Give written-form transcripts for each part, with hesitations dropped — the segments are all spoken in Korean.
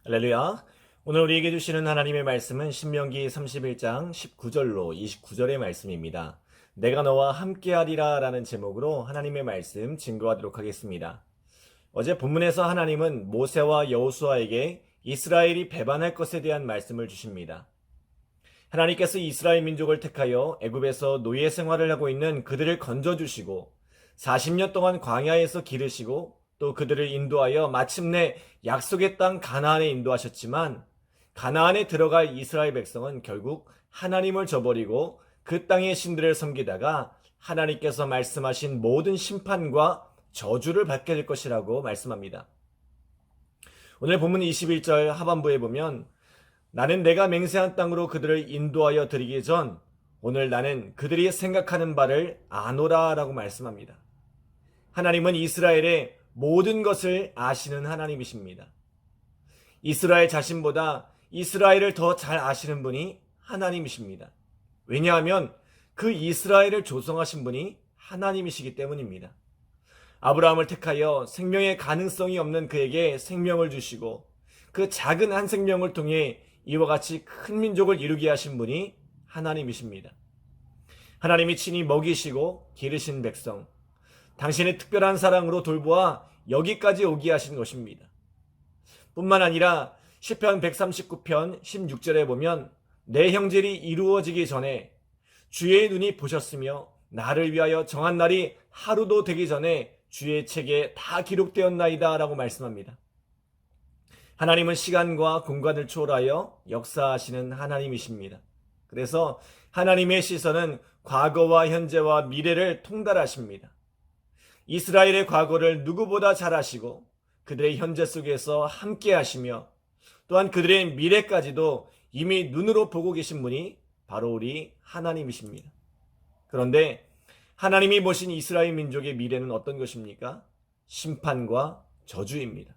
할렐루야. 오늘 우리에게 주시는 하나님의 말씀은 신명기 31장 19절로 29절의 말씀입니다. 내가 너와 함께하리라 라는 제목으로 하나님의 말씀 증거하도록 하겠습니다. 어제 본문에서 하나님은 모세와 여호수아에게 이스라엘이 배반할 것에 대한 말씀을 주십니다. 하나님께서 이스라엘 민족을 택하여 애굽에서 노예 생활을 하고 있는 그들을 건져주시고 40년 동안 광야에서 기르시고 또 그들을 인도하여 마침내 약속의 땅 가나안에 인도하셨지만 가나안에 들어갈 이스라엘 백성은 결국 하나님을 저버리고 그 땅의 신들을 섬기다가 하나님께서 말씀하신 모든 심판과 저주를 받게 될 것이라고 말씀합니다. 오늘 본문 21절 하반부에 보면 나는 내가 맹세한 땅으로 그들을 인도하여 드리기 전 오늘 나는 그들이 생각하는 바를 아노라 라고 말씀합니다. 하나님은 이스라엘의 모든 것을 아시는 하나님이십니다. 이스라엘 자신보다 이스라엘을 더 잘 아시는 분이 하나님이십니다. 왜냐하면 그 이스라엘을 조성하신 분이 하나님이시기 때문입니다. 아브라함을 택하여 생명의 가능성이 없는 그에게 생명을 주시고 그 작은 한 생명을 통해 이와 같이 큰 민족을 이루게 하신 분이 하나님이십니다. 하나님이 친히 먹이시고 기르신 백성, 당신의 특별한 사랑으로 돌보아 여기까지 오게 하신 것입니다. 뿐만 아니라 시편 139편 16절에 보면 내 형질이 이루어지기 전에 주의 눈이 보셨으며 나를 위하여 정한 날이 하루도 되기 전에 주의 책에 다 기록되었나이다 라고 말씀합니다. 하나님은 시간과 공간을 초월하여 역사하시는 하나님이십니다. 그래서 하나님의 시선은 과거와 현재와 미래를 통달하십니다. 이스라엘의 과거를 누구보다 잘 아시고 그들의 현재 속에서 함께 하시며 또한 그들의 미래까지도 이미 눈으로 보고 계신 분이 바로 우리 하나님이십니다. 그런데 하나님이 보신 이스라엘 민족의 미래는 어떤 것입니까? 심판과 저주입니다.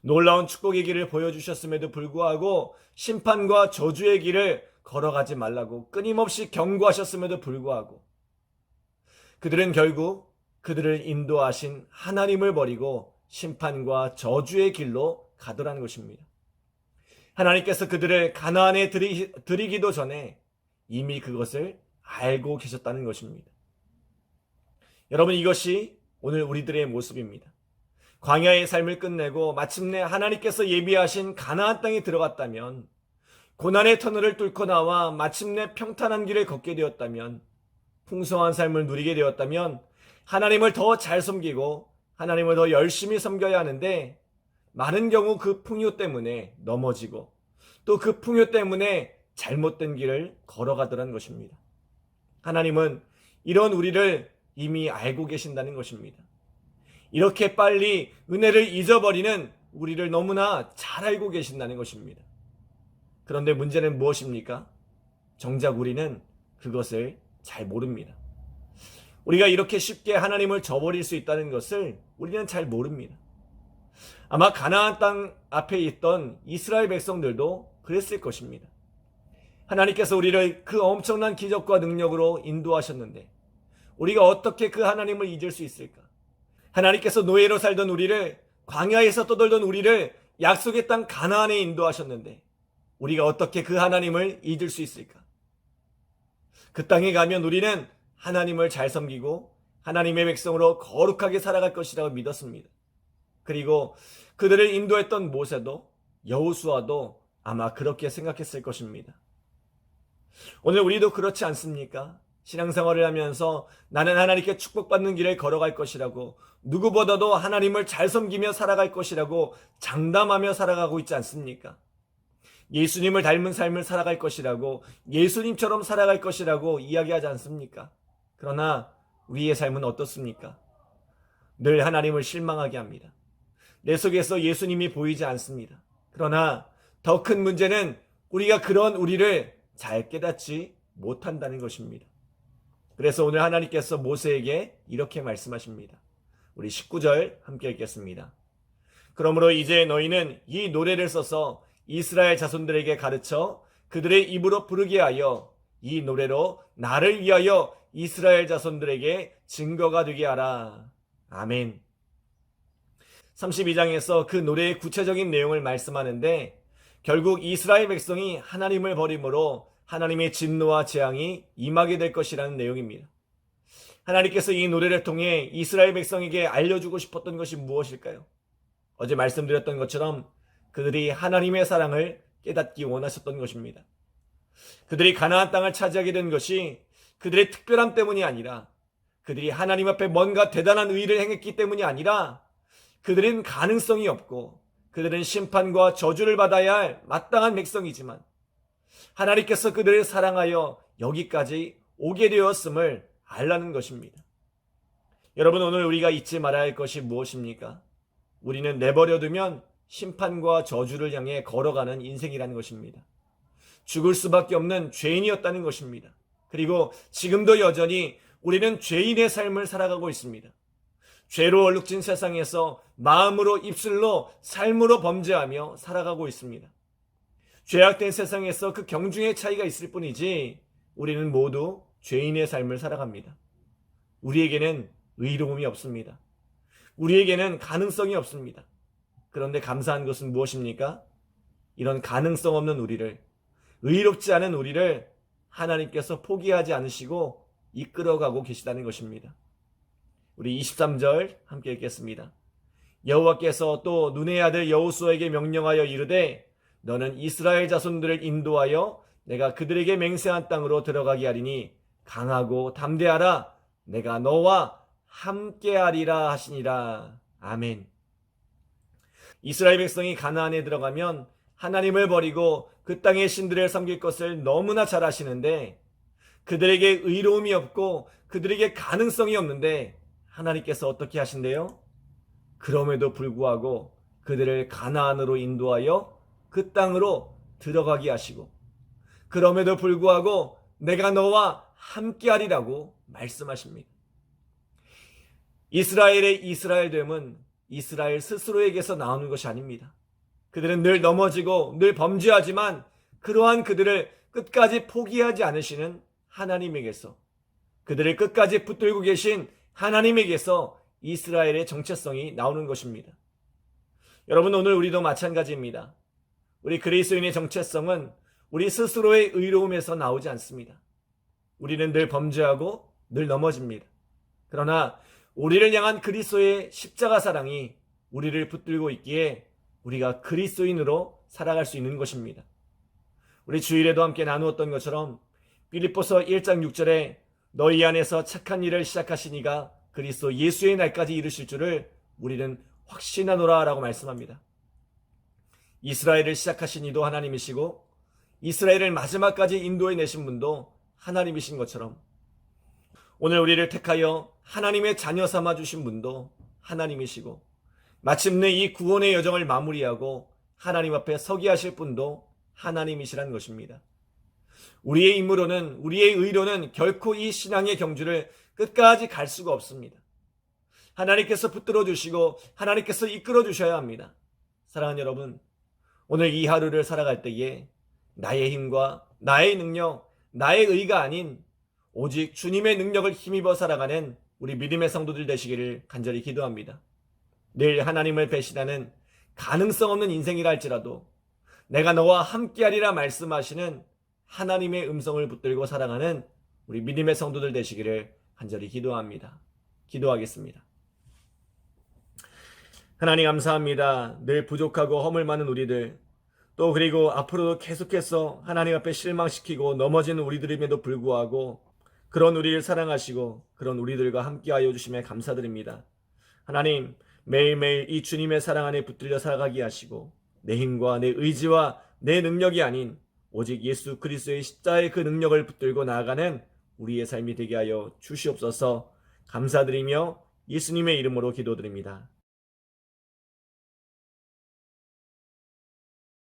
놀라운 축복의 길을 보여주셨음에도 불구하고 심판과 저주의 길을 걸어가지 말라고 끊임없이 경고하셨음에도 불구하고 그들은 결국 그들을 인도하신 하나님을 버리고 심판과 저주의 길로 가더라는 것입니다. 하나님께서 그들을 가나안에 들이기도 전에 이미 그것을 알고 계셨다는 것입니다. 여러분, 이것이 오늘 우리들의 모습입니다. 광야의 삶을 끝내고 마침내 하나님께서 예비하신 가나안 땅에 들어갔다면, 고난의 터널을 뚫고 나와 마침내 평탄한 길을 걷게 되었다면, 풍성한 삶을 누리게 되었다면 하나님을 더 잘 섬기고 하나님을 더 열심히 섬겨야 하는데 많은 경우 그 풍요 때문에 넘어지고 또 그 풍요 때문에 잘못된 길을 걸어가더라는 것입니다. 하나님은 이런 우리를 이미 알고 계신다는 것입니다. 이렇게 빨리 은혜를 잊어버리는 우리를 너무나 잘 알고 계신다는 것입니다. 그런데 문제는 무엇입니까? 정작 우리는 그것을 잘 모릅니다. 우리가 이렇게 쉽게 하나님을 저버릴 수 있다는 것을 우리는 잘 모릅니다. 아마 가나안 땅 앞에 있던 이스라엘 백성들도 그랬을 것입니다. 하나님께서 우리를 그 엄청난 기적과 능력으로 인도하셨는데 우리가 어떻게 그 하나님을 잊을 수 있을까? 하나님께서 노예로 살던 우리를, 광야에서 떠돌던 우리를 약속의 땅 가나안에 인도하셨는데 우리가 어떻게 그 하나님을 잊을 수 있을까? 그 땅에 가면 우리는 하나님을 잘 섬기고 하나님의 백성으로 거룩하게 살아갈 것이라고 믿었습니다. 그리고 그들을 인도했던 모세도 여호수아도 아마 그렇게 생각했을 것입니다. 오늘 우리도 그렇지 않습니까? 신앙생활을 하면서 나는 하나님께 축복받는 길을 걸어갈 것이라고, 누구보다도 하나님을 잘 섬기며 살아갈 것이라고 장담하며 살아가고 있지 않습니까? 예수님을 닮은 삶을 살아갈 것이라고, 예수님처럼 살아갈 것이라고 이야기하지 않습니까? 그러나 우리의 삶은 어떻습니까? 늘 하나님을 실망하게 합니다. 내 속에서 예수님이 보이지 않습니다. 그러나 더 큰 문제는 우리가 그런 우리를 잘 깨닫지 못한다는 것입니다. 그래서 오늘 하나님께서 모세에게 이렇게 말씀하십니다. 우리 19절 함께 읽겠습니다. 그러므로 이제 너희는 이 노래를 써서 이스라엘 자손들에게 가르쳐 그들의 입으로 부르게 하여 이 노래로 나를 위하여 이스라엘 자손들에게 증거가 되게 하라. 아멘. 32장에서 그 노래의 구체적인 내용을 말씀하는데 결국 이스라엘 백성이 하나님을 버림으로 하나님의 진노와 재앙이 임하게 될 것이라는 내용입니다. 하나님께서 이 노래를 통해 이스라엘 백성에게 알려주고 싶었던 것이 무엇일까요? 어제 말씀드렸던 것처럼 그들이 하나님의 사랑을 깨닫기 원하셨던 것입니다. 그들이 가나안 땅을 차지하게 된 것이 그들의 특별함 때문이 아니라 그들이 하나님 앞에 뭔가 대단한 의를 행했기 때문이 아니라 그들은 가능성이 없고 그들은 심판과 저주를 받아야 할 마땅한 백성이지만 하나님께서 그들을 사랑하여 여기까지 오게 되었음을 알라는 것입니다. 여러분, 오늘 우리가 잊지 말아야 할 것이 무엇입니까? 우리는 내버려두면 심판과 저주를 향해 걸어가는 인생이라는 것입니다. 죽을 수밖에 없는 죄인이었다는 것입니다. 그리고 지금도 여전히 우리는 죄인의 삶을 살아가고 있습니다. 죄로 얼룩진 세상에서 마음으로 입술로 삶으로 범죄하며 살아가고 있습니다. 죄악된 세상에서 그 경중의 차이가 있을 뿐이지 우리는 모두 죄인의 삶을 살아갑니다. 우리에게는 의로움이 없습니다. 우리에게는 가능성이 없습니다. 그런데 감사한 것은 무엇입니까? 이런 가능성 없는 우리를, 의롭지 않은 우리를 하나님께서 포기하지 않으시고 이끌어가고 계시다는 것입니다. 우리 23절 함께 읽겠습니다. 여호와께서 또 눈의 아들 여호수아에게 명령하여 이르되 너는 이스라엘 자손들을 인도하여 내가 그들에게 맹세한 땅으로 들어가게 하리니 강하고 담대하라. 내가 너와 함께하리라 하시니라. 아멘. 이스라엘 백성이 가나안에 들어가면 하나님을 버리고 그 땅의 신들을 섬길 것을 너무나 잘 아시는데 그들에게 의로움이 없고 그들에게 가능성이 없는데 하나님께서 어떻게 하신대요? 그럼에도 불구하고 그들을 가나안으로 인도하여 그 땅으로 들어가게 하시고 그럼에도 불구하고 내가 너와 함께하리라고 말씀하십니다. 이스라엘의 이스라엘됨은 이스라엘 스스로에게서 나오는 것이 아닙니다. 그들은 늘 넘어지고 늘 범죄하지만 그러한 그들을 끝까지 포기하지 않으시는 하나님에게서, 그들을 끝까지 붙들고 계신 하나님에게서 이스라엘의 정체성이 나오는 것입니다. 여러분, 오늘 우리도 마찬가지입니다. 우리 그리스도인의 정체성은 우리 스스로의 의로움에서 나오지 않습니다. 우리는 늘 범죄하고 늘 넘어집니다. 그러나 우리를 향한 그리스도의 십자가 사랑이 우리를 붙들고 있기에 우리가 그리스도인으로 살아갈 수 있는 것입니다. 우리 주일에도 함께 나누었던 것처럼 빌립보서 1장 6절에 너희 안에서 착한 일을 시작하시니가 그리스도 예수의 날까지 이루실 줄을 우리는 확신하노라 라고 말씀합니다. 이스라엘을 시작하신 이도 하나님이시고 이스라엘을 마지막까지 인도해 내신 분도 하나님이신 것처럼 오늘 우리를 택하여 하나님의 자녀 삼아 주신 분도 하나님이시고 마침내 이 구원의 여정을 마무리하고 하나님 앞에 서게 하실 분도 하나님이시라는 것입니다. 우리의 힘으로는, 우리의 의로는 결코 이 신앙의 경주를 끝까지 갈 수가 없습니다. 하나님께서 붙들어 주시고 하나님께서 이끌어 주셔야 합니다. 사랑하는 여러분, 오늘 이 하루를 살아갈 때에 나의 힘과 나의 능력, 나의 의가 아닌 오직 주님의 능력을 힘입어 살아가는 우리 믿음의 성도들 되시기를 간절히 기도합니다. 늘 하나님을 배신하는 가능성 없는 인생이라 할지라도 내가 너와 함께하리라 말씀하시는 하나님의 음성을 붙들고 살아가는 우리 믿음의 성도들 되시기를 간절히 기도합니다. 기도하겠습니다. 하나님 감사합니다. 늘 부족하고 허물 많은 우리들, 또 그리고 앞으로도 계속해서 하나님 앞에 실망시키고 넘어지는 우리들임에도 불구하고 그런 우리를 사랑하시고 그런 우리들과 함께하여 주심에 감사드립니다. 하나님, 매일매일 이 주님의 사랑 안에 붙들려 살아가게 하시고 내 힘과 내 의지와 내 능력이 아닌 오직 예수 그리스도의 십자의 그 능력을 붙들고 나아가는 우리의 삶이 되게 하여 주시옵소서. 감사드리며 예수님의 이름으로 기도드립니다.